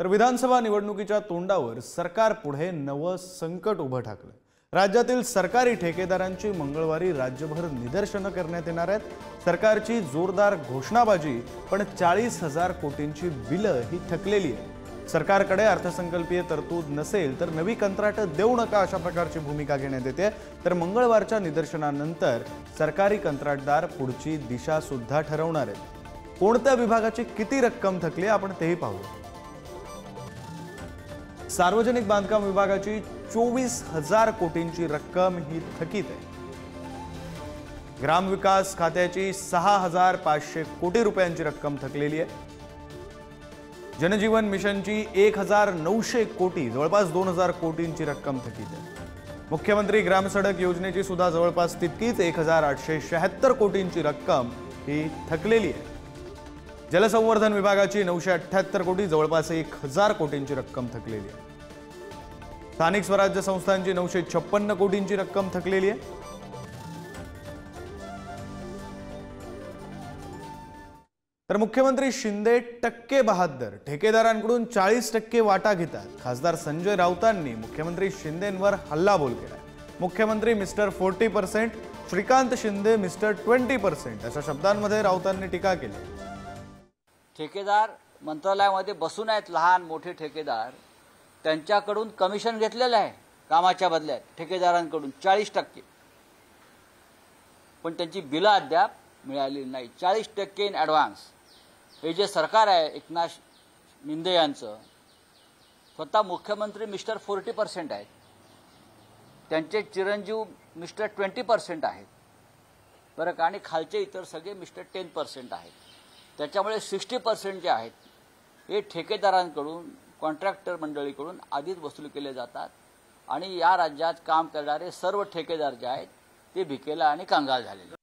तर विधानसभा निवडणुकीच्या तोंडावर सरकार पुढे नवं संकट उभं ठाकलं। राज्यातील सरकारी ठेकेदारांची मंगळवारी राज्यभर निदर्शनं करण्यात येणार आहेत। सरकारची जोरदार घोषणाबाजी, पण 40,000 कोटींची बिलं ही थकलेली आहे। सरकारकडे अर्थसंकल्पीय तरतूद नसेल तर नवी कंत्राट देऊ नका अशा प्रकारची भूमिका घेण्यात येते। तर मंगळवारच्या निदर्शनानंतर सरकारी कंत्राटदार पुढची दिशा सुद्धा ठरवणार आहेत। कोणत्या विभागाची किती रक्कम थकली आपण तेही पाहू। सार्वजनिक बांधकाम विभागाची 24,000 कोटींची रक्कम ही थकीत आहे। ग्रामविकास खात्याची 6,500 कोटी रुपयांची रक्कम थकलेली आहे। जनजीवन मिशनची 1,900 कोटी, जवळपास 2,000 कोटींची रक्कम थकीत आहे। मुख्यमंत्री ग्रामसडक योजनेची सुद्धा जवळपास तितकीच 1,876 कोटींची रक्कम ही थकलेली आहे। जलसंवर्धन विभागाची 978 कोटी, जवळपास 1,000 कोटींची रक्कम थकलेली आहे। स्थानिक स्वराज्य संस्थांची 956 कोटींची रक्कम थकलेली आहे। तर मुख्यमंत्री शिंदे टक्के बहादर, ठेकेदारांकडून 40% वाटा घेतात। खासदार संजय राऊतांनी मुख्यमंत्री शिंदेंवर हल्लाबोल केला। मुख्यमंत्री मिस्टर 40%, श्रीकांत शिंदे मिस्टर 20% अशा शब्दांमध्ये राऊतांनी टीका केली। ठेकेदार मंत्रालयामध्ये बसून आहेत, लहान मोठे ठेकेदार, त्यांच्याकडून कमिशन घेतलेलं आहे कामाच्या बदल्यात ठेकेदारांकडून 40%, पण त्यांची बिलं अद्याप मिळाली नाही। 40% इन ॲडव्हान्स। हे जे सरकार आहे एकनाथ शिंदे यांचं, स्वतः मुख्यमंत्री मिस्टर 40% आहेत, त्यांचे चिरंजीव मिस्टर 20% आहेत बरं का, आणि खालचे इतर सगळे मिस्टर 10% आहेत। त्याच्यामुळे 60% जे आहेत हे ठेकेदारांकडून, कॉन्ट्रॅक्टर मंडळीकडून आधीच वसूल केले जातात, आणि या राज्यात काम करणारे सर्व ठेकेदार जे आहेत ते भिकेला आणि कंगाल झालेले।